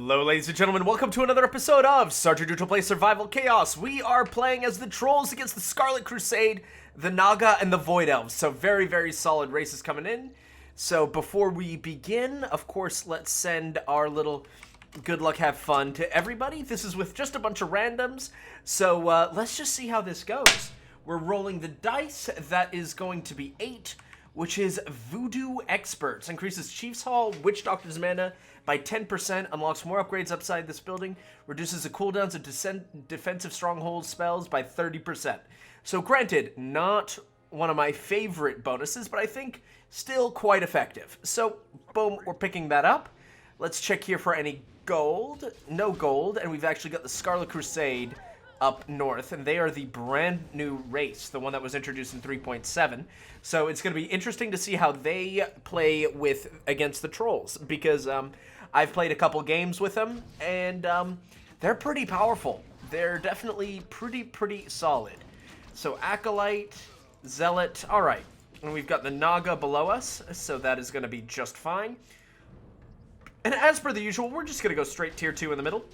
Hello, ladies and gentlemen. Welcome to another episode of Sergeant Neutral Play Survival Chaos. We are playing as the Trolls against the Scarlet Crusade, the Naga, and the Void Elves. So very, very solid races coming in. So before we begin, of course, let's send our little good luck, have fun to everybody. This is with just a bunch of randoms. So let's just see how this goes. We're rolling the dice. That is going to be 8, which is Voodoo Experts. Increases Chief's Hall, Witch Doctor's mana by 10%, unlocks more upgrades upside this building, reduces the cooldowns of defensive stronghold spells by 30%. So granted, not one of my favorite bonuses, but I think still quite effective. So boom, we're picking that up. Let's check here for any gold. No gold, and we've actually got the Scarlet Crusade up north, and they are the brand new race, the one that was introduced in 3.7. So it's going to be interesting to see how they play against the Trolls, because I've played a couple games with them, and they're pretty powerful. They're definitely pretty solid. So Acolyte, Zealot, all right. And we've got the Naga below us, so that is going to be just fine. And as per the usual, we're just going to go straight tier 2 in the middle,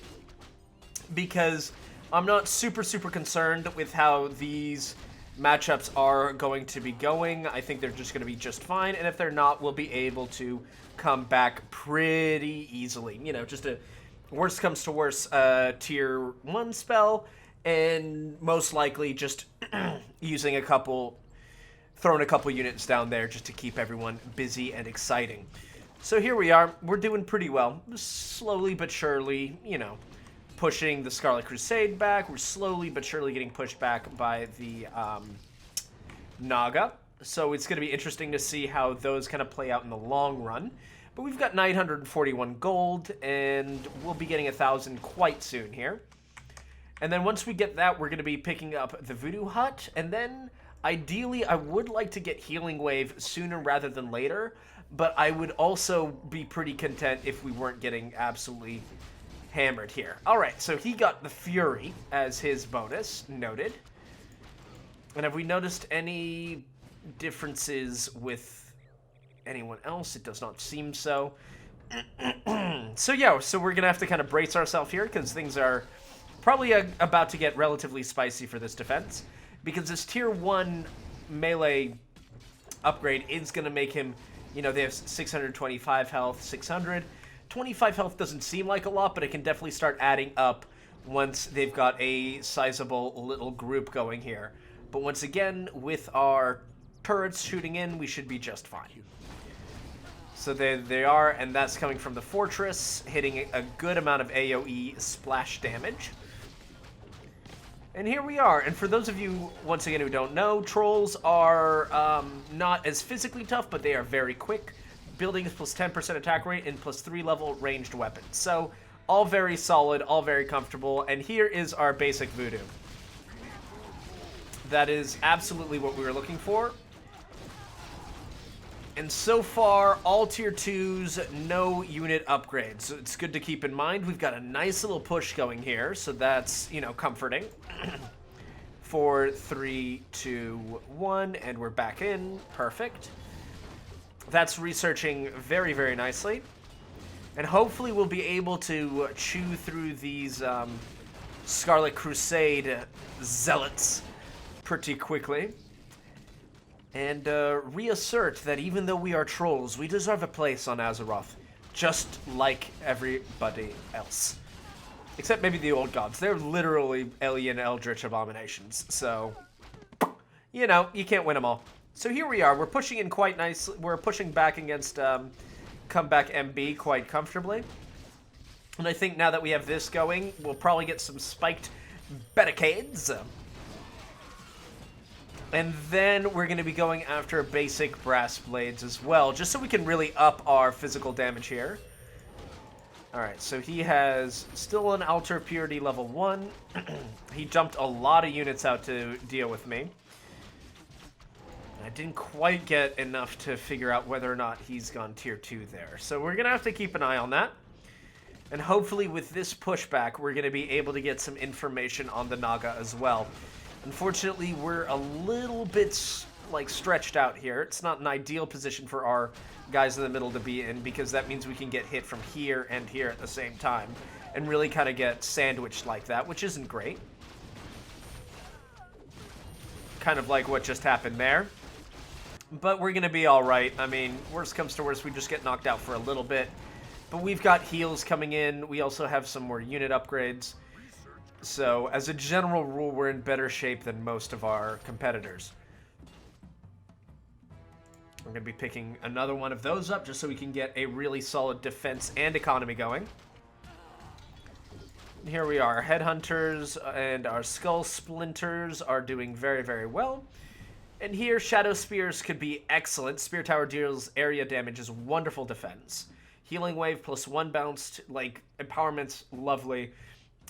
because I'm not super concerned with how these matchups are going to be going. I think they're just going to be just fine, and if they're not, we'll be able to come back pretty easily. You know, just a worst comes to worst tier 1 spell, and most likely just using throwing a couple units down there just to keep everyone busy and exciting. So here we are. We're doing pretty well. Slowly but surely, you know, pushing the Scarlet Crusade back. We're slowly but surely getting pushed back by the Naga. So it's going to be interesting to see how those kind of play out in the long run. But we've got 941 gold, and we'll be getting 1,000 quite soon here. And then once we get that, we're going to be picking up the Voodoo Hut. And then, ideally, I would like to get Healing Wave sooner rather than later. But I would also be pretty content if we weren't getting absolutely hammered here. All right, so he got the Fury as his bonus, noted. And have we noticed any differences with anyone else? It does not seem so. So we're gonna have to kind of brace ourselves here, because things are probably about to get relatively spicy for this defense, because this tier 1 melee upgrade is gonna make him, you know, they have 625 health, 600. 25 health doesn't seem like a lot, but it can definitely start adding up once they've got a sizable little group going here. But once again, with our turrets shooting in, we should be just fine. So there they are, and that's coming from the fortress, hitting a good amount of AoE splash damage. And here we are. And for those of you, once again, who don't know, Trolls are not as physically tough, but they are very quick. Buildings plus 10% attack rate and plus 3 level ranged weapons. So all very solid, all very comfortable. And here is our basic Voodoo. That is absolutely what we were looking for. And so far, all tier 2s, no unit upgrades. So it's good to keep in mind. We've got a nice little push going here, so that's, you know, comforting. 4, 3, 2, 1, and we're back in. Perfect. That's researching very nicely. And hopefully we'll be able to chew through these Scarlet Crusade zealots pretty quickly. And reassert that even though we are trolls, we deserve a place on Azeroth, just like everybody else. Except maybe the old gods. They're literally alien eldritch abominations. So, you know, you can't win them all. So here we are. We're pushing in quite nicely. We're pushing back against Comeback MB quite comfortably. And I think now that we have this going, we'll probably get some spiked barricades. And then we're going to be going after basic brass blades as well, just so we can really up our physical damage here. Alright, so he has still an Altar Purity level 1. He jumped a lot of units out to deal with me. I didn't quite get enough to figure out whether or not he's gone tier 2 there. So we're going to have to keep an eye on that. And hopefully with this pushback, we're going to be able to get some information on the Naga as well. Unfortunately, we're a little bit like stretched out here. It's not an ideal position for our guys in the middle to be in, because that means we can get hit from here and here at the same time and really kind of get sandwiched like that, which isn't great. Kind of like what just happened there. But we're going to be all right. I mean, worst comes to worst, we just get knocked out for a little bit. But we've got heals coming in. We also have some more unit upgrades. So, as a general rule, we're in better shape than most of our competitors. We're going to be picking another one of those up just so we can get a really solid defense and economy going. Here we are. Headhunters and our skull splinters are doing very, very well. And here, Shadow Spears could be excellent. Spear Tower deals area damage, is wonderful defense. Healing Wave plus 1 bounce, like, empowerment's lovely.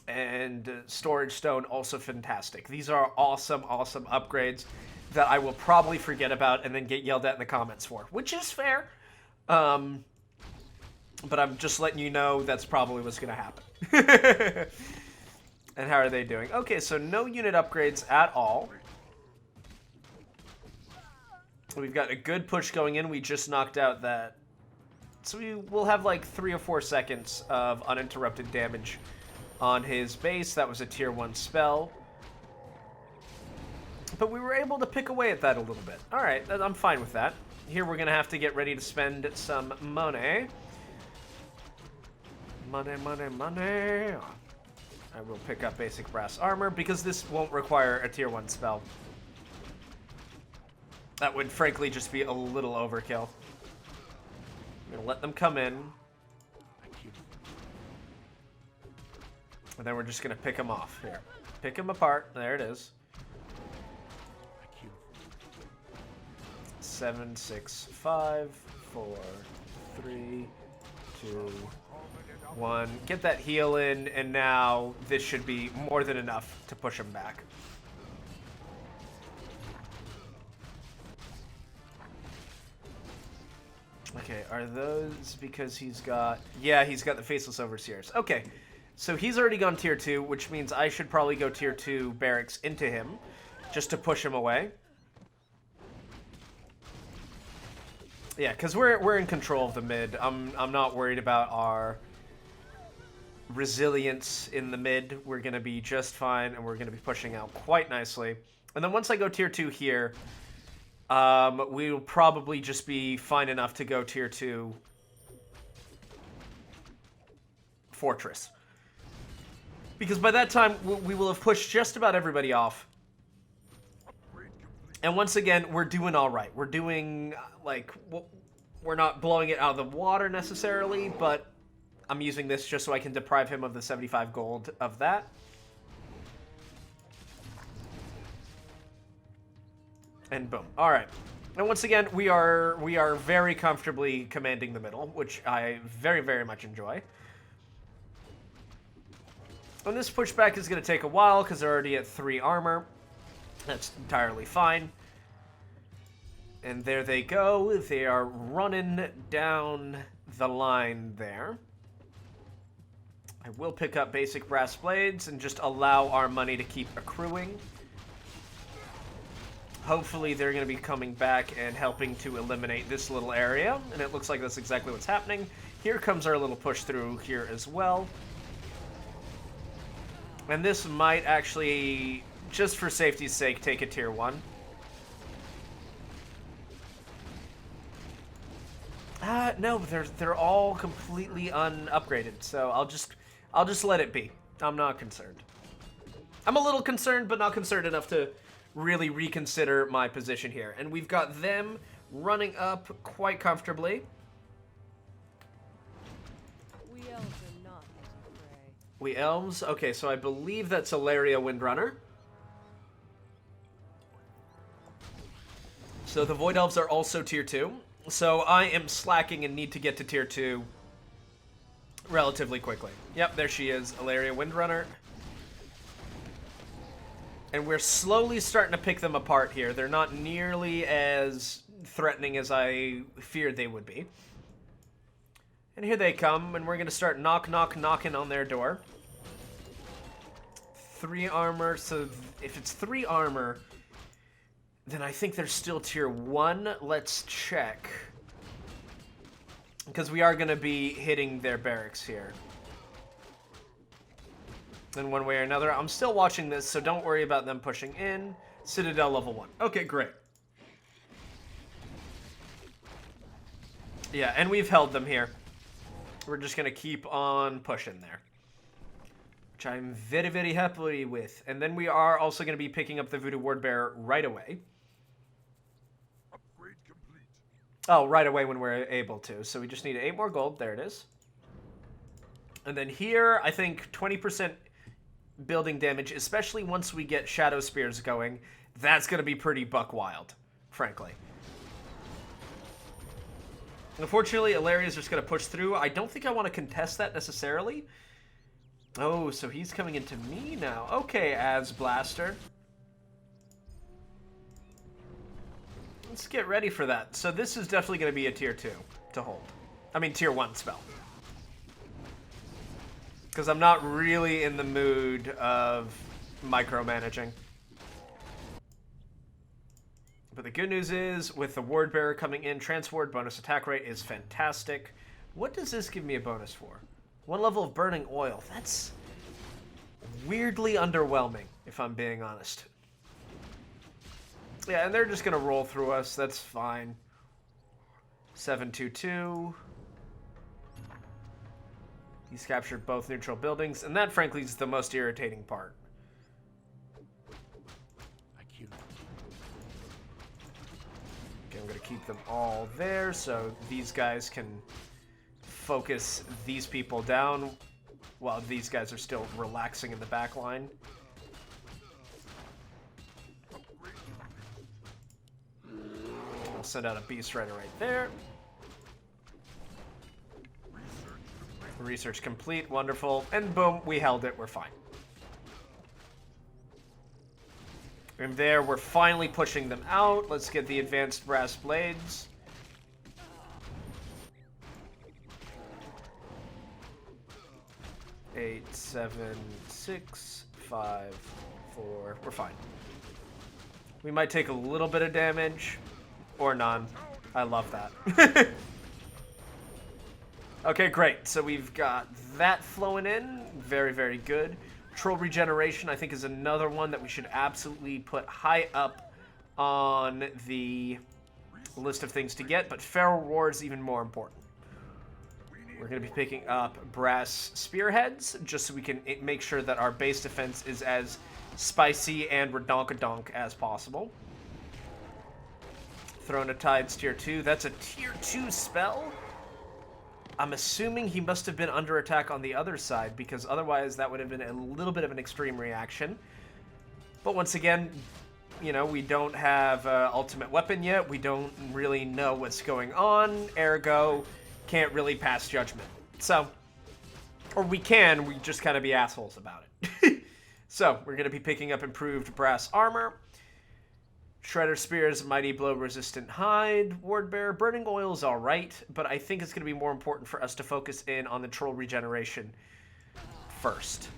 And Storage Stone, also fantastic. These are awesome, awesome upgrades that I will probably forget about and then get yelled at in the comments for, which is fair. But I'm just letting you know that's probably what's going to happen. And how are they doing? Okay, so no unit upgrades at all. We've got a good push going in. We just knocked out that. So we will have like 3 or 4 seconds of uninterrupted damage on his base. That was a tier 1 spell. But we were able to pick away at that a little bit. Alright, I'm fine with that. Here we're going to have to get ready to spend some money. Money, money, money. I will pick up basic brass armor because this won't require a tier 1 spell. That would frankly just be a little overkill. I'm going to let them come in. And then we're just going to pick them off here. Pick them apart. There it is. 7, 6, 5, 4, 3, 2, 1. Get that heal in, and now this should be more than enough to push him back. Okay, are those because he's got... Yeah, he's got the Faceless Overseers. Okay, so he's already gone tier 2, which means I should probably go tier 2 barracks into him, just to push him away. Yeah, because we're in control of the mid. I'm not worried about our resilience in the mid. We're going to be just fine, and we're going to be pushing out quite nicely. And then once I go tier 2 here... we'll probably just be fine enough to go tier 2 fortress. Because by that time, we will have pushed just about everybody off. And once again, we're doing all right. We're doing, like, we're not blowing it out of the water necessarily, but I'm using this just so I can deprive him of the 75 gold of that. And boom. All right. And once again, we are very comfortably commanding the middle, which I very, very much enjoy. And this pushback is going to take a while because they're already at 3 armor. That's entirely fine. And there they go. They are running down the line there. I will pick up basic brass blades and just allow our money to keep accruing. Hopefully they're going to be coming back and helping to eliminate this little area. And it looks like that's exactly what's happening. Here comes our little push through here as well. And this might actually, just for safety's sake, take a tier 1. No, they're all completely unupgraded. So I'll just let it be. I'm not concerned. I'm a little concerned, but not concerned enough to really reconsider my position here. And we've got them running up quite comfortably. We elves are not prey. We elves? Okay, so I believe that's Ilaria Windrunner. So the Void Elves are also tier 2. So I am slacking and need to get to tier 2 relatively quickly. Yep, there she is, Ilaria Windrunner. And we're slowly starting to pick them apart here. They're not nearly as threatening as I feared they would be. And here they come, and we're going to start knocking on their door. 3 armor, so if it's 3 armor, then I think there's still tier 1. Let's check. Because we are going to be hitting their barracks here. In one way or another. I'm still watching this, so don't worry about them pushing in. Citadel level 1. Okay, great. Yeah, and we've held them here. We're just going to keep on pushing there. Which I'm very, very happy with. And then we are also going to be picking up the Voodoo Ward Bearer right away. Upgrade complete. Oh, right away when we're able to. So we just need 8 more gold. There it is. And then here, I think 20% building damage, especially once we get Shadow Spears going. That's going to be pretty buck wild, frankly. Unfortunately, Ilaria's just going to push through. I don't think I want to contest that necessarily. Oh, so he's coming into me now. Okay, As Blaster. Let's get ready for that. So this is definitely going to be a tier 2 to hold. I mean, tier 1 spell. Because I'm not really in the mood of micromanaging. But the good news is, with the Ward Bearer coming in, Transward bonus attack rate is fantastic. What does this give me a bonus for? 1 level of burning oil. That's weirdly underwhelming, if I'm being honest. Yeah, and they're just going to roll through us. That's fine. 722. He's captured both neutral buildings, and that, frankly, is the most irritating part. Okay, I'm going to keep them all there, so these guys can focus these people down while these guys are still relaxing in the back line. I'll send out a Beast Rider right there. Research complete, wonderful, and boom, we held it, we're fine. And there, we're finally pushing them out. Let's get the advanced brass blades. Eight, 7, 6, 5, 4. We're fine. We might take a little bit of damage, or none. I love that. Okay, great. So we've got that flowing in. Very, very good. Troll regeneration, I think, is another one that we should absolutely put high up on the list of things to get, but Feral Roar is even more important. We're going to be picking up brass spearheads, just so we can make sure that our base defense is as spicy and redonkadonk as possible. Throne of Tides tier 2. That's a tier 2 spell. I'm assuming he must have been under attack on the other side, because otherwise that would have been a little bit of an extreme reaction. But once again, you know, we don't have ultimate weapon yet. We don't really know what's going on. Ergo, can't really pass judgment. So, or we can, we just kind of be assholes about it. So, we're going to be picking up improved brass armor. Shredder Spears, Mighty Blow, Resistant Hide, Ward Bearer, Burning Oil is alright, but I think it's going to be more important for us to focus in on the Troll regeneration first.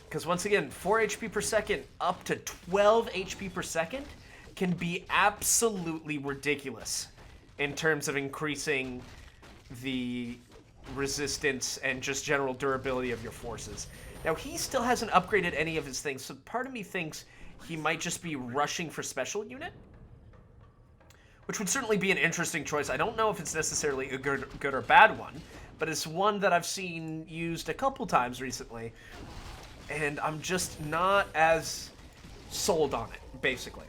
Because once again, 4 HP per second up to 12 HP per second can be absolutely ridiculous in terms of increasing the resistance and just general durability of your forces. Now, he still hasn't upgraded any of his things, so part of me thinks he might just be rushing for special unit, which would certainly be an interesting choice. I don't know if it's necessarily a good or bad one, but it's one that I've seen used a couple times recently, and I'm just not as sold on it, basically.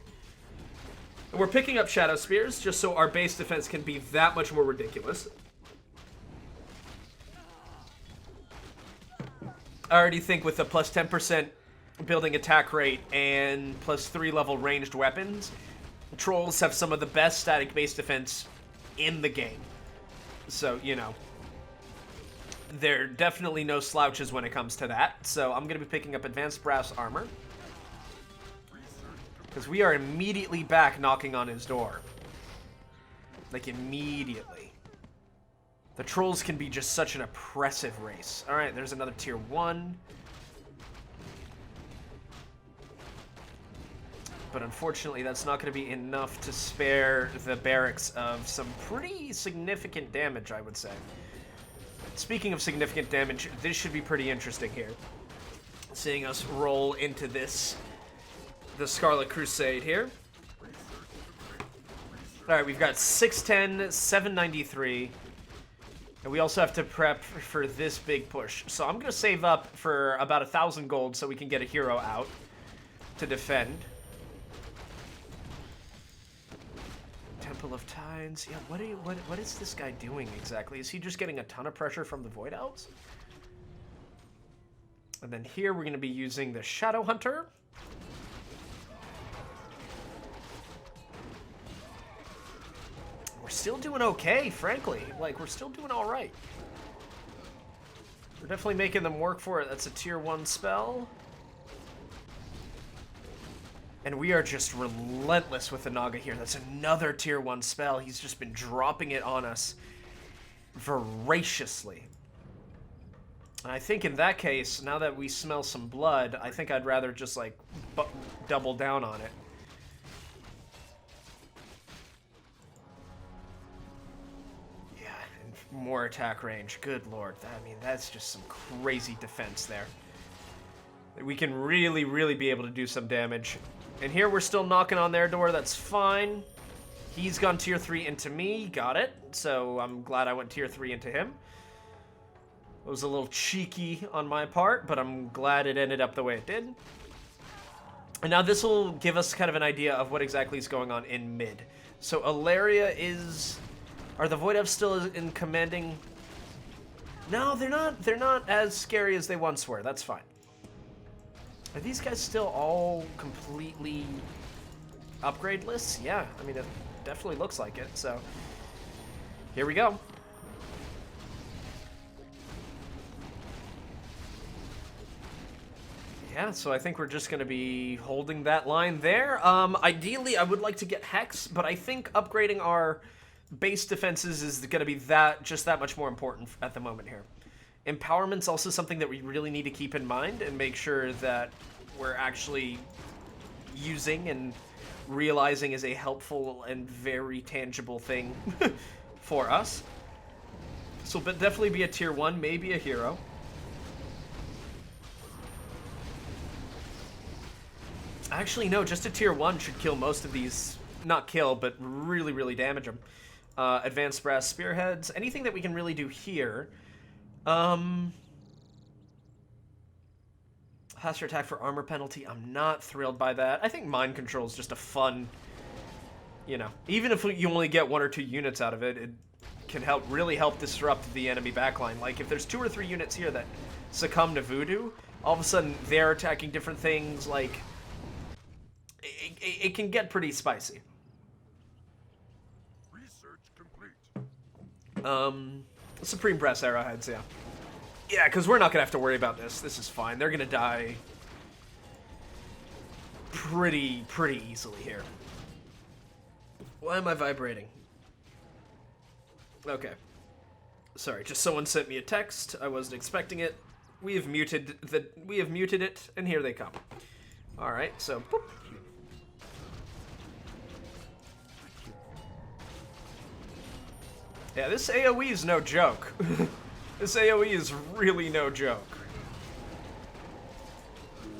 We're picking up Shadow Spears just so our base defense can be that much more ridiculous. I already think with the plus 10% building attack rate and plus 3 level ranged weapons, Trolls have some of the best static base defense in the game. So, you know, they're definitely no slouches when it comes to that. So I'm going to be picking up advanced brass armor, because we are immediately back knocking on his door. Like, immediately. The Trolls can be just such an oppressive race. Alright, there's another tier 1. but unfortunately that's not going to be enough to spare the barracks of some pretty significant damage, I would say. Speaking of significant damage, this should be pretty interesting here. Seeing us roll into the Scarlet Crusade here. Alright, we've got 610, 793. And we also have to prep for this big push. So I'm going to save up for about 1,000 gold so we can get a hero out to defend. Temple of Tines. Yeah, what is this guy doing exactly? Is he just getting a ton of pressure from the Void Elves? And then here we're going to be using the Shadow Hunter. We're still doing okay, frankly. Like, we're still doing all right. We're definitely making them work for it. That's a tier 1 spell. And we are just relentless with the Naga here. That's another tier 1 spell. He's just been dropping it on us voraciously. And I think in that case, now that we smell some blood, I think I'd rather just, like, double down on it. Yeah, and more attack range. Good lord. I mean, that's just some crazy defense there. We can really, really be able to do some damage. And here we're still knocking on their door. That's fine. He's gone tier 3 into me. Got it. So I'm glad I went tier 3 into him. It was a little cheeky on my part, but I'm glad it ended up the way it did. And now this will give us kind of an idea of what exactly is going on in mid. So Ilaria is... Are the Void Elves still in commanding? No, they're not. They're not as scary as they once were. That's fine. Are these guys still all completely upgradeless? Yeah, I mean, it definitely looks like it, so here we go. Yeah, so I think we're just going to be holding that line there. Ideally, I would like to get Hex, but I think upgrading our base defenses is going to be just that much more important at the moment here. Empowerment's also something that we really need to keep in mind and make sure that we're actually using and realizing is a helpful and very tangible thing for us. So but definitely be a tier 1, maybe a hero. Actually, no, just a tier 1 should kill most of these. Not kill, but really, really damage them. Advanced brass spearheads. Anything that we can really do here. Faster attack for armor penalty. I'm not thrilled by that. I think mind control is just a fun, you know, even if you only get 1 or 2 units out of it, it can really help disrupt the enemy backline. Like if there's 2 or 3 units here that succumb to voodoo, all of a sudden they're attacking different things. Like it can get pretty spicy. Research complete. Supreme Breast arrowheads, yeah. Yeah, because we're not going to have to worry about this. This is fine. They're going to die pretty easily here. Why am I vibrating? Okay. Sorry, just someone sent me a text. I wasn't expecting it. We have muted it, and here they come. All right, so boop. Yeah, this AoE is no joke. This AoE is really no joke.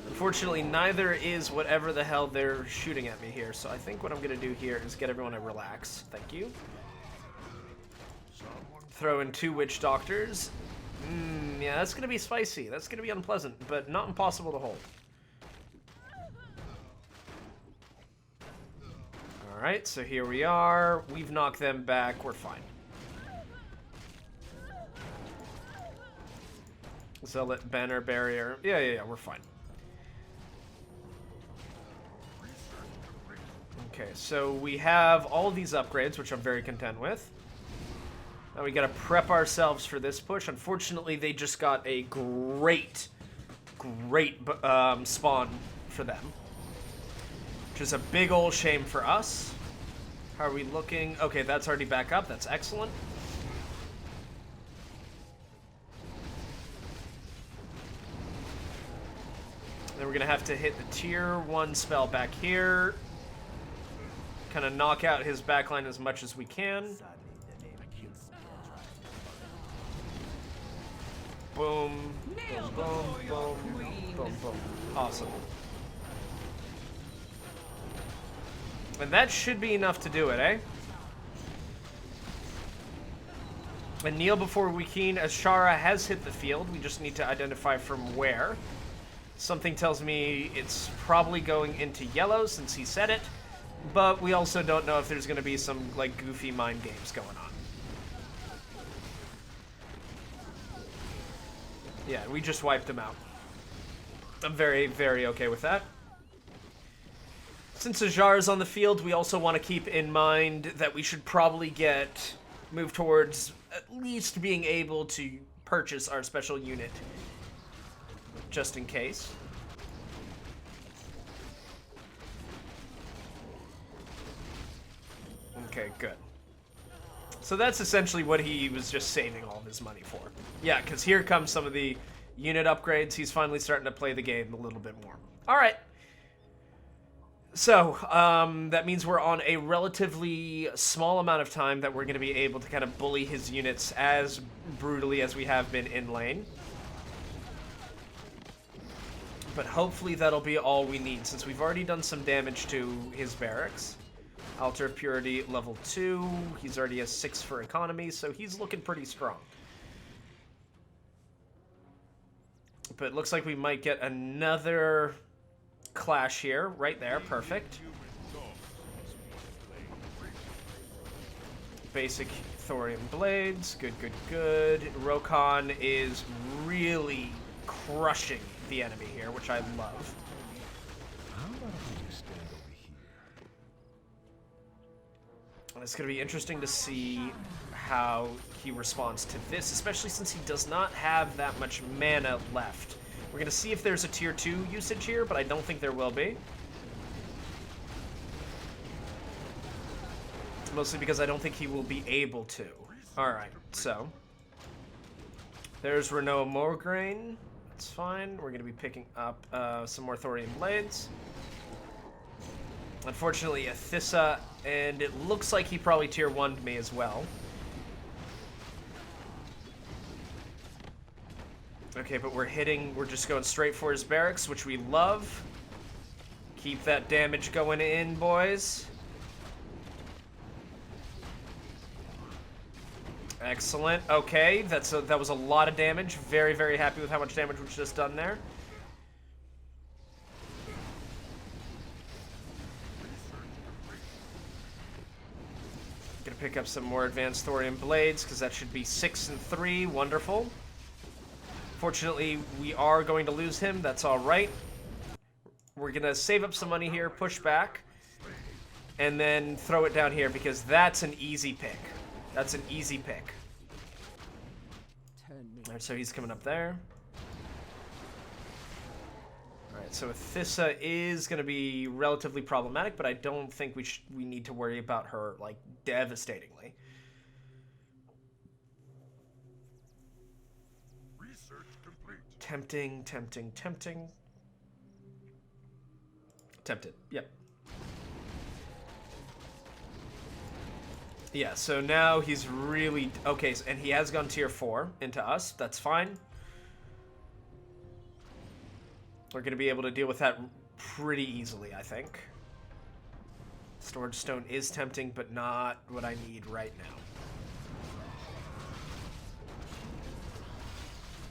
Unfortunately, neither is whatever the hell they're shooting at me here, so I think what I'm going to do here is get everyone to relax. Thank you. Throw in 2 witch doctors. Yeah, that's going to be spicy. That's going to be unpleasant, but not impossible to hold. Alright, so here we are. We've knocked them back. We're fine. Zealot, banner, barrier. Yeah, we're fine. Okay, so we have all these upgrades, which I'm very content with. Now we gotta prep ourselves for this push. Unfortunately, they just got a great spawn for them. Which is a big old shame for us. How are we looking? Okay, that's already back up. That's excellent. Then we're gonna have to hit the tier 1 spell back here. Kind of knock out his backline as much as we can. Boom, boom, boom, boom, boom, boom. Awesome. And that should be enough to do it, eh? And kneel before we keen. Ashara has hit the field. We just need to identify from where. Something tells me it's probably going into yellow since he said it. But we also don't know if there's going to be some, like, goofy mind games going on. Yeah, we just wiped him out. I'm very, very okay with that. Since Ajar is on the field, we also want to keep in mind that we should probably move towards at least being able to purchase our special unit. Just in case. Okay, good. So that's essentially what he was just saving all of his money for. Yeah, because here comes some of the unit upgrades. He's finally starting to play the game a little bit more. All right. So, that means we're on a relatively small amount of time that we're going to be able to kind of bully his units as brutally as we have been in lane. But hopefully that'll be all we need, since we've already done some damage to his barracks. Altar of Purity, level 2. He's already a 6 for economy, so he's looking pretty strong. But it looks like we might get another clash here. Right there. Perfect. Basic Thorium Blades. Good, good, good. Rokon is really crushing the enemy here, which I love. And it's going to be interesting to see how he responds to this, especially since he does not have that much mana left. We're going to see if there's a tier 2 usage here, but I don't think there will be. Mostly because I don't think he will be able to. Alright, so. There's Renault Morgraine. That's fine. We're going to be picking up some more Thorium Blades. Unfortunately, Athissa, and it looks like he probably tier 1'd me as well. Okay, but we're just going straight for his barracks, which we love. Keep that damage going in, boys. Excellent. Okay, that was a lot of damage. Very, very happy with how much damage we've just done there. Gonna pick up some more advanced Thorium Blades, because that should be 6 and 3. Wonderful. Fortunately, we are going to lose him. That's all right. We're gonna save up some money here, push back, and then throw it down here, because that's an easy pick. That's an easy pick. Alright, so he's coming up there. Alright, so Athissa is going to be relatively problematic, but I don't think we need to worry about her, like, devastatingly. Research complete. Tempting, tempting, tempting. Tempted, yep. Yeah, so now he's really... Okay, and he has gone tier 4 into us. That's fine. We're going to be able to deal with that pretty easily, I think. Storage Stone is tempting, but not what I need right now.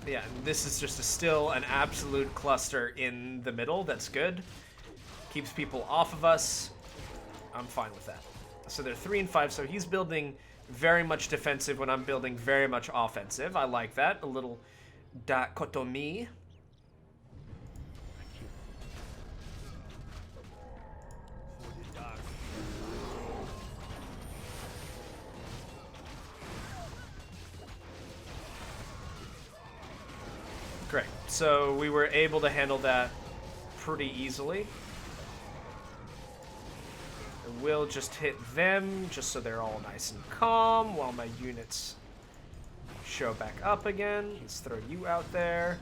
Yeah, and this is just still an absolute cluster in the middle. That's good. Keeps people off of us. I'm fine with that. So they're 3 and 5, so he's building very much defensive when I'm building very much offensive. I like that. A little dichotomy. Great. So we were able to handle that pretty easily. We'll just hit them, just so they're all nice and calm, while my units show back up again. Let's throw you out there.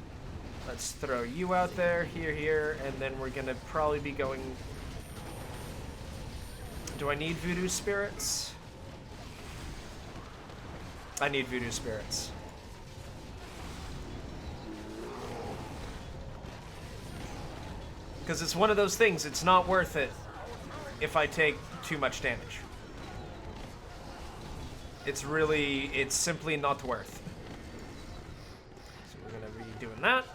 Let's throw you out there, here, and then we're gonna probably be going... Do I need voodoo spirits? I need voodoo spirits. Because it's one of those things, it's not worth it if I take too much damage. It's simply not worth. So we're gonna be doing that.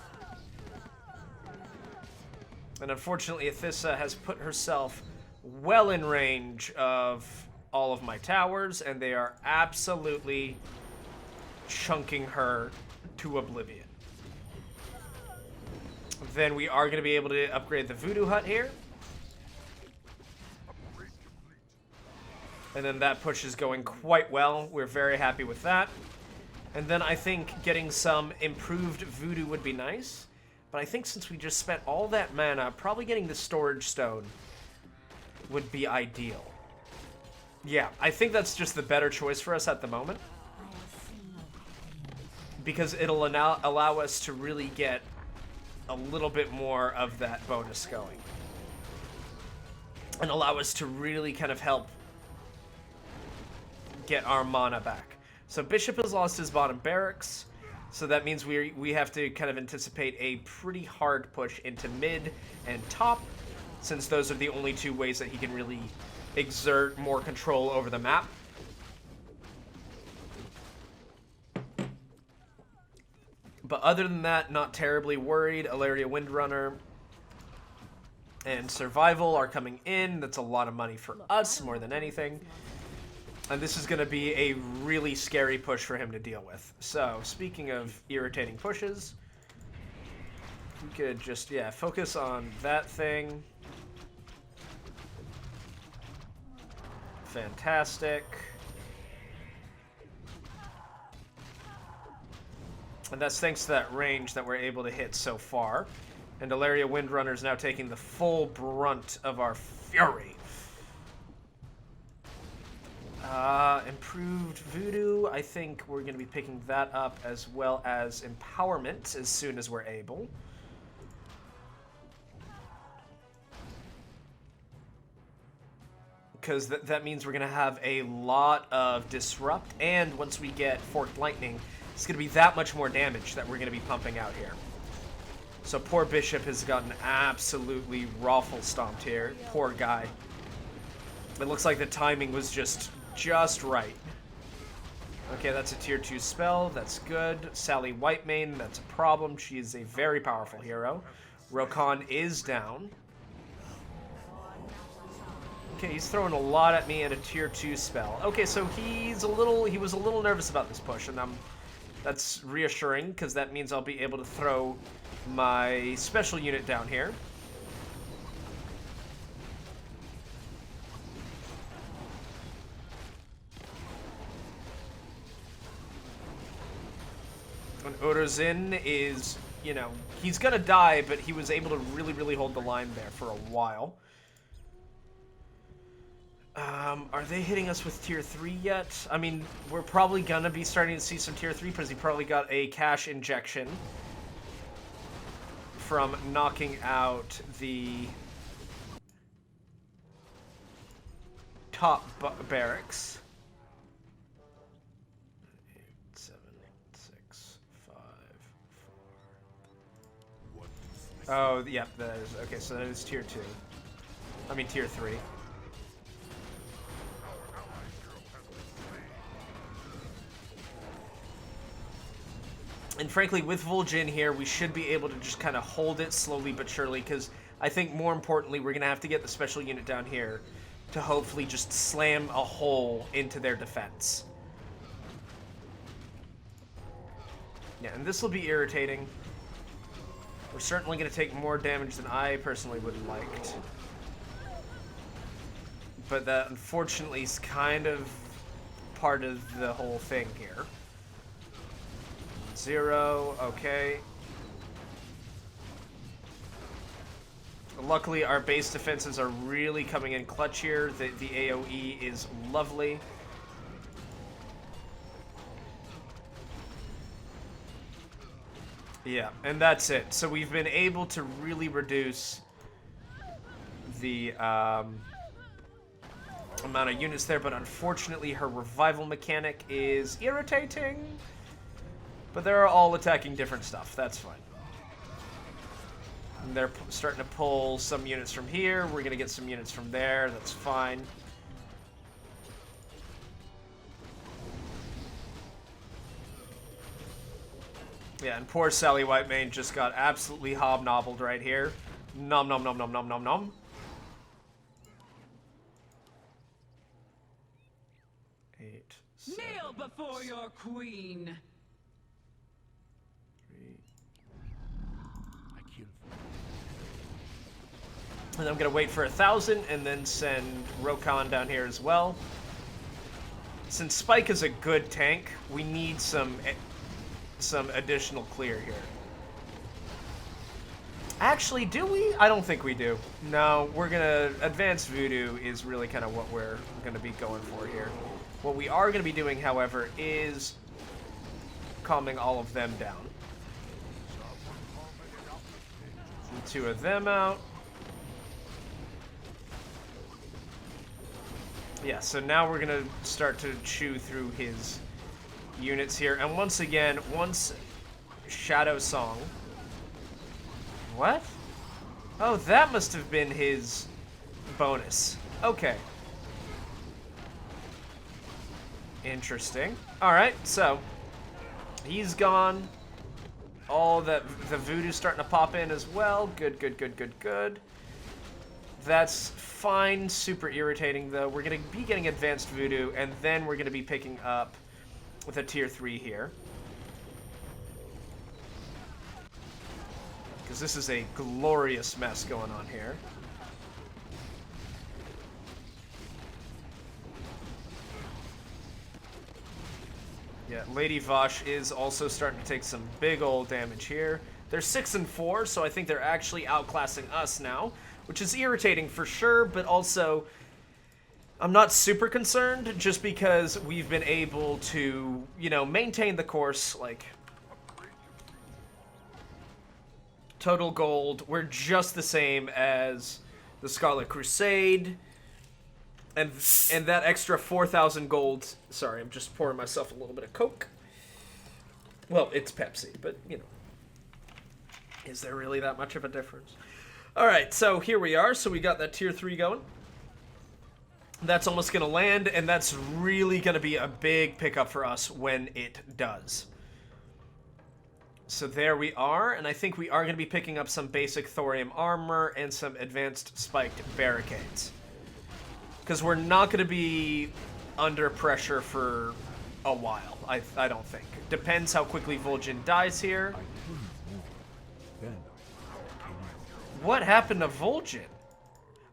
And unfortunately, Athissa has put herself well in range of all of my towers, and they are absolutely chunking her to oblivion. Then we are going to be able to upgrade the voodoo hut here. And then that push is going quite well. We're very happy with that. And then I think getting some improved voodoo would be nice. But I think since we just spent all that mana, probably getting the storage stone would be ideal. Yeah, I think that's just the better choice for us at the moment. Because it'll allow us to really get a little bit more of that bonus going. And allow us to really kind of help get our mana back. So Bishop has lost his bottom barracks. So that means we have to kind of anticipate a pretty hard push into mid and top, since those are the only two ways that he can really exert more control over the map. But other than that, not terribly worried. Alaria Windrunner and Survival are coming in. That's a lot of money for us, more than anything. And this is going to be a really scary push for him to deal with. So, speaking of irritating pushes, we could just, yeah, focus on that thing. Fantastic. And that's thanks to that range that we're able to hit so far. And Alaria Windrunner is now taking the full brunt of our fury. Improved voodoo. I think we're going to be picking that up, as well as empowerment as soon as we're able. Because that means we're going to have a lot of disrupt, and once we get forked lightning, it's going to be that much more damage that we're going to be pumping out here. So poor Bishop has gotten absolutely raffle stomped here. Poor guy. It looks like the timing was just right. Okay, that's a tier 2 spell. That's good. Sally Whitemane, that's a problem. She is a very powerful hero. Rokan is down. Okay, he's throwing a lot at me and a tier 2 spell. Okay, so he was a little nervous about this push, and that's reassuring, because that means I'll be able to throw my special unit down here. And Uruzin is, you know, he's gonna die, but he was able to really hold the line there for a while. Are they hitting us with tier 3 yet? I mean, we're probably gonna be starting to see some tier 3 because he probably got a cash injection from knocking out the top barracks. 8, 7, 6, 5, 4. Oh, yeah, that is okay. So that is tier 2. I mean tier 3. And frankly, with Vol'jin here, we should be able to just kind of hold it slowly but surely, because I think more importantly, we're going to have to get the special unit down here to hopefully just slam a hole into their defense. Yeah, and this will be irritating. We're certainly going to take more damage than I personally would have liked. But that, unfortunately, is kind of part of the whole thing here. 0, okay. Luckily, our base defenses are really coming in clutch here. The AoE is lovely. Yeah, and that's it. So we've been able to really reduce the amount of units there, but unfortunately her revival mechanic is irritating. But they're all attacking different stuff. That's fine. And they're starting to pull some units from here. We're going to get some units from there. That's fine. Yeah, and poor Sally Whitemane just got absolutely hobnobbled right here. Nom nom nom nom nom nom nom. 8, 7, Kneel before your queen. 3. And I'm gonna wait for 1,000 and then send Rokan down here as well. Since Spike is a good tank, we need some additional clear here. Actually, do we? I don't think we do. No, we're gonna... Advanced Voodoo is really kind of what we're gonna be going for here. What we are gonna be doing, however, is calming all of them down. And 2 of them out. Yeah, so now we're gonna start to chew through his units here. And once again, once Shadow Song... What? Oh, that must have been his bonus. Okay. Interesting. Alright, so he's gone. All the voodoo's starting to pop in as well. Good, good, good, good, good. That's fine. Super irritating, though. We're going to be getting advanced voodoo, and then we're going to be picking up with a tier 3 here. Because this is a glorious mess going on here. Yeah, Lady Vosh is also starting to take some big old damage here. They're 6 and 4, so I think they're actually outclassing us now, which is irritating for sure, but also I'm not super concerned just because we've been able to, you know, maintain the course. Like, total gold, we're just the same as the Scarlet Crusade. And that extra 4,000 gold... Sorry, I'm just pouring myself a little bit of Coke. Well, it's Pepsi, but, you know. Is there really that much of a difference? Alright, so here we are. So we got that tier 3 going. That's almost going to land, and that's really going to be a big pickup for us when it does. So there we are, and I think we are going to be picking up some basic thorium armor and some advanced spiked barricades. Because we're not going to be under pressure for a while, I don't think. Depends how quickly Vol'jin dies here. What happened to Vol'jin?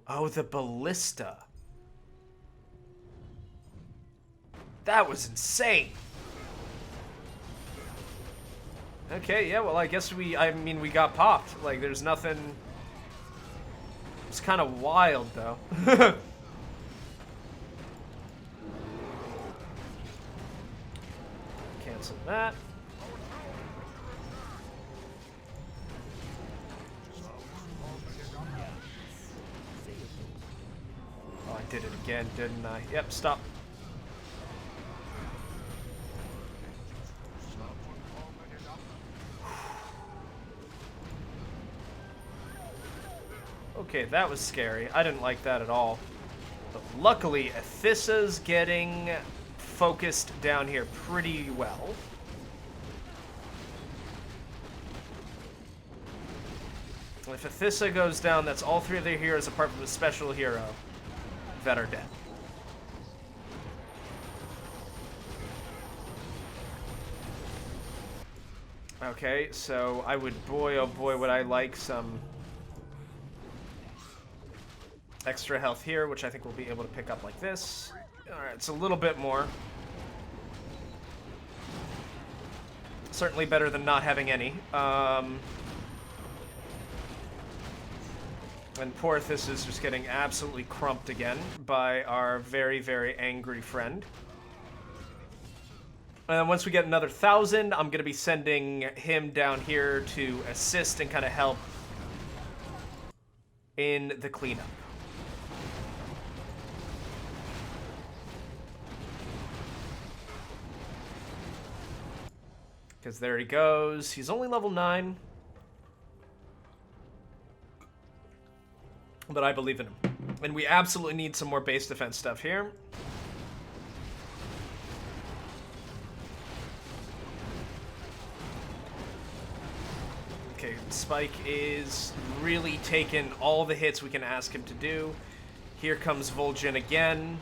Oh, the ballista. That was insane. Okay, yeah, well, I guess we got popped. Like, there's nothing... It's kind of wild, though. Cancel that. Oh, I did it again, didn't I? Yep, stop. Okay, that was scary. I didn't like that at all. But luckily, Athissa's getting focused down here pretty well. If Athissa goes down, that's all 3 of their heroes apart from the special hero that are dead. Okay, so I would, boy oh boy, would I like some extra health here, which I think we'll be able to pick up like this. Alright, it's a little bit more. Certainly better than not having any. And Porthos is just getting absolutely crumped again by our very, very angry friend. And once we get another 1,000, I'm going to be sending him down here to assist and kind of help in the cleanup. Because there he goes. He's only level 9. But I believe in him. And we absolutely need some more base defense stuff here. Okay, Spike is really taking all the hits we can ask him to do. Here comes Vol'jin again.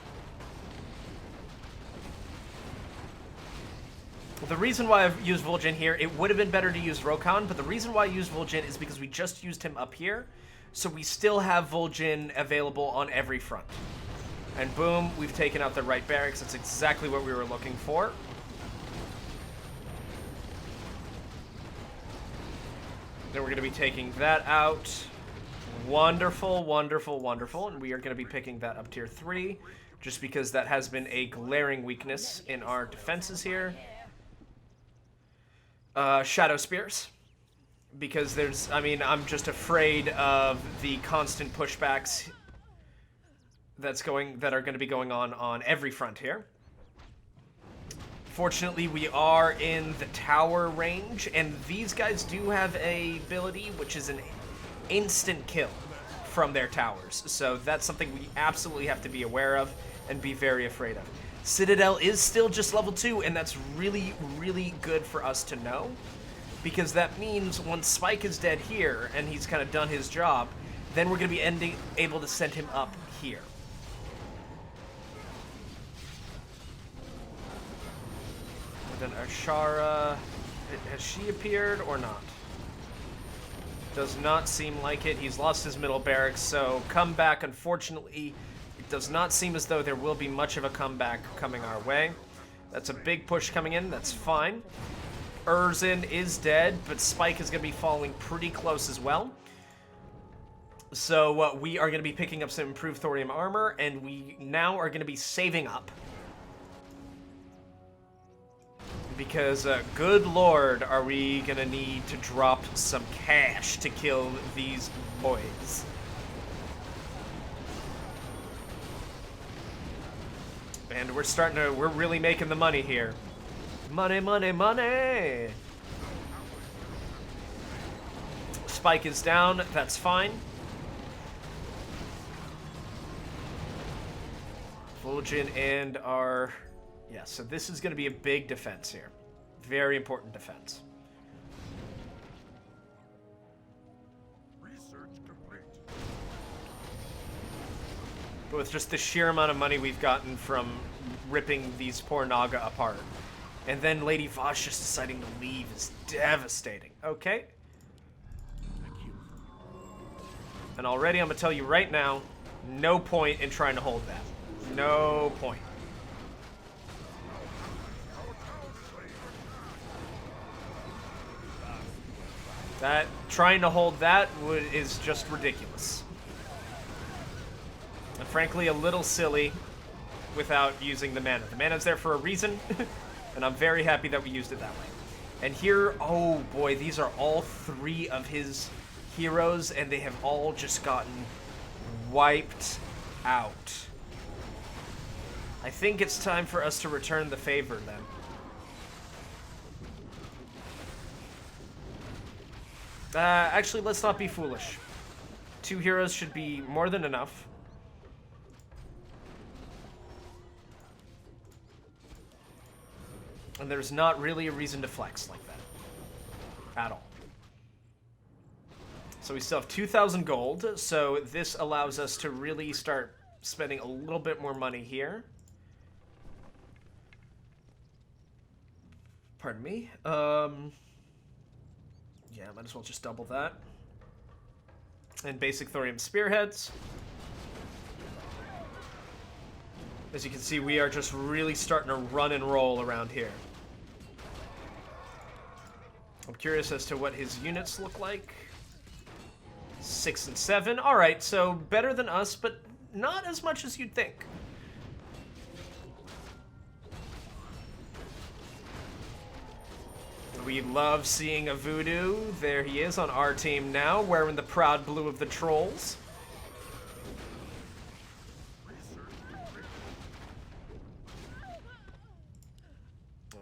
The reason why I've used Vol'jin here, it would have been better to use Rokhan, but the reason why I used Vol'jin is because we just used him up here, so we still have Vol'jin available on every front. And boom, we've taken out the right barracks. That's exactly what we were looking for. Then we're going to be taking that out. Wonderful, wonderful, wonderful. And we are going to be picking that up tier 3, just because that has been a glaring weakness in our defenses here. Shadow Spears. Because there's, I mean, I'm just afraid of the constant pushbacks that are going to be going on every front here. Fortunately, we are in the tower range, and these guys do have a ability, which is an instant kill from their towers. So that's something we absolutely have to be aware of and be very afraid of. Citadel is still just level 2, and that's really, really good for us to know. Because that means once Spike is dead here, and he's kind of done his job, then we're going to be able to send him up here. And then Ashara, has she appeared or not? Does not seem like it. He's lost his middle barracks, so comeback, unfortunately, it does not seem as though there will be much of a comeback coming our way. That's a big push coming in. That's fine. Erzin is dead, but Spike is going to be falling pretty close as well. So we are going to be picking up some improved thorium armor, and we now are going to be saving up. Because, good lord, are we going to need to drop some cash to kill these boys. And we're really making the money here. Money, money, money! Spike is down, that's fine. Vol'jin and our... Yeah, so this is going to be a big defense here. Very important defense. Research complete. But with just the sheer amount of money we've gotten from ripping these poor Naga apart. And then Lady Vosh just deciding to leave is devastating. Okay. And already I'm going to tell you right now, no point in trying to hold that. No point. Trying to hold that is just ridiculous. And frankly, a little silly without using the mana. The mana's there for a reason, and I'm very happy that we used it that way. And here, oh boy, these are all 3 of his heroes, and they have all just gotten wiped out. I think it's time for us to return the favor then. Actually, let's not be foolish. 2 heroes should be more than enough. And there's not really a reason to flex like that. At all. So we still have 2,000 gold, so this allows us to really start spending a little bit more money here. Pardon me. Yeah, might as well just double that. And basic thorium spearheads. As you can see, we are just really starting to run and roll around here. I'm curious as to what his units look like. 6 and 7. Alright, so better than us, but not as much as you'd think. We love seeing a voodoo. There he is on our team now, wearing the proud blue of the trolls.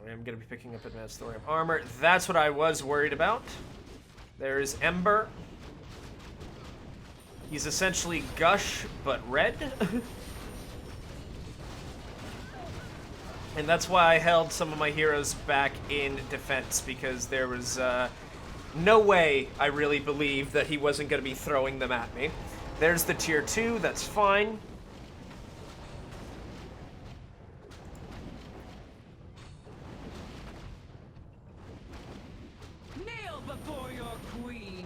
I'm going to be picking up advanced thorium armor. That's what I was worried about. There's Ember. He's essentially Gush, but red. And that's why I held some of my heroes back in defense, because there was no way I really believed that he wasn't going to be throwing them at me. There's the tier 2, that's fine. Kneel before your queen.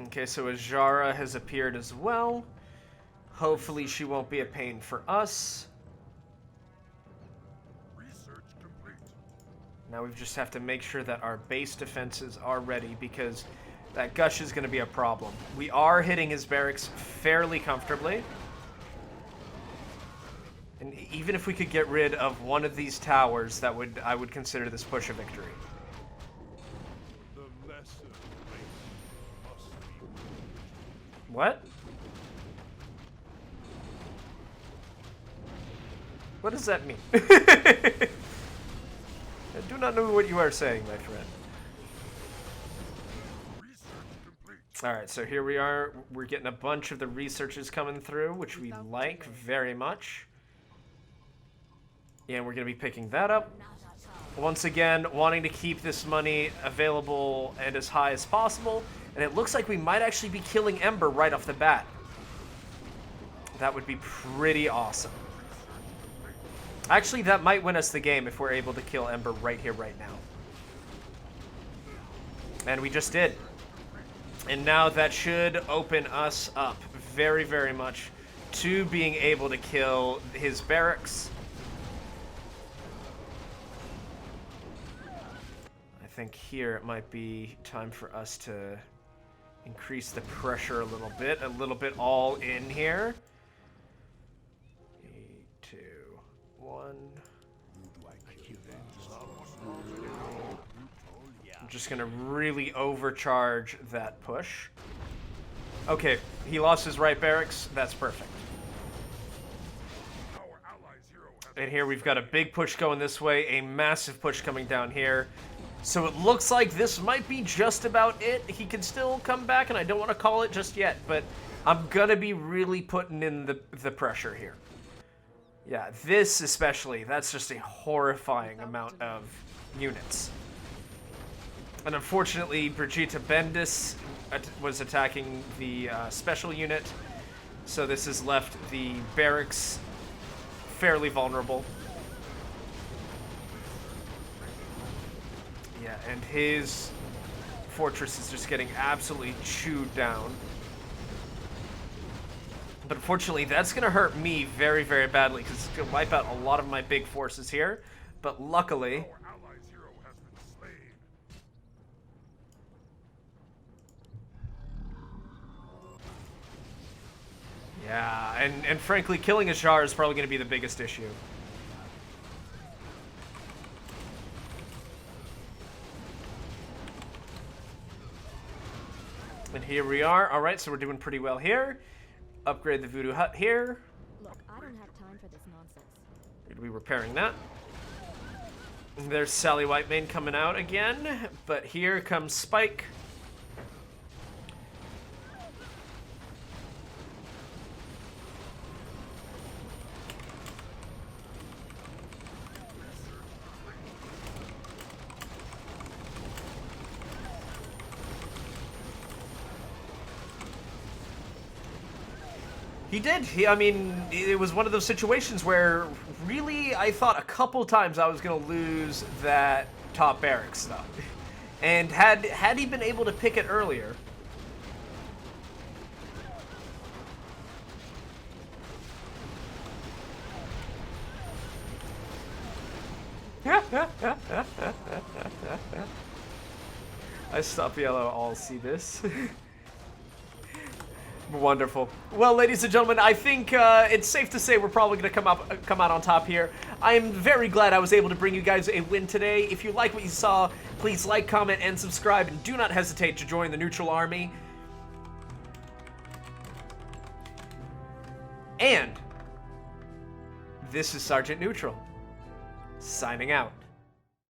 Okay, so Ajara has appeared as well. Hopefully she won't be a pain for us. Now we just have to make sure that our base defenses are ready, because that Gush is going to be a problem. We are hitting his barracks fairly comfortably. And even if we could get rid of one of these towers, I would consider this push a victory. What? What does that mean? I do not know what you are saying, my friend. Alright, so here we are. We're getting a bunch of the researches coming through, which we like very much. And we're going to be picking that up. Once again, wanting to keep this money available and as high as possible. And it looks like we might actually be killing Ember right off the bat. That would be pretty awesome. Actually, that might win us the game if we're able to kill Ember right here, right now. And we just did. And now that should open us up very, very much to being able to kill his barracks. I think here it might be time for us to increase the pressure a little bit all in here. 3, 2, 1. I'm just gonna really overcharge that push. Okay, he lost his right barracks. That's perfect. And here we've got a big push going this way, a massive push coming down here. So it looks like this might be just about it. He can still come back, and I don't want to call it just yet, but I'm gonna be really putting in the pressure here. Yeah, this especially, that's just a horrifying amount of units. And unfortunately, Brigitte Bendis was attacking the special unit, so this has left the barracks fairly vulnerable. Yeah, and his fortress is just getting absolutely chewed down. But unfortunately, that's going to hurt me very, very badly, because it's going to wipe out a lot of my big forces here. But luckily... Yeah, and frankly, killing Ashar is probably going to be the biggest issue. And here we are. Alright, so we're doing pretty well here. Upgrade the Voodoo Hut here. Look, I don't have time for this nonsense. We'll be repairing that. And there's Sally Whitemane coming out again. But here comes Spike. He did. I mean, it was one of those situations where really I thought a couple times I was going to lose that top barracks though. And had he been able to pick it earlier. I stop yellow, all see this. Wonderful. Well, ladies and gentlemen, I think it's safe to say we're probably going to come out on top here. I am very glad I was able to bring you guys a win today. If you like what you saw, please like, comment, and subscribe, and do not hesitate to join the neutral army. And this is Sergeant Neutral, signing out.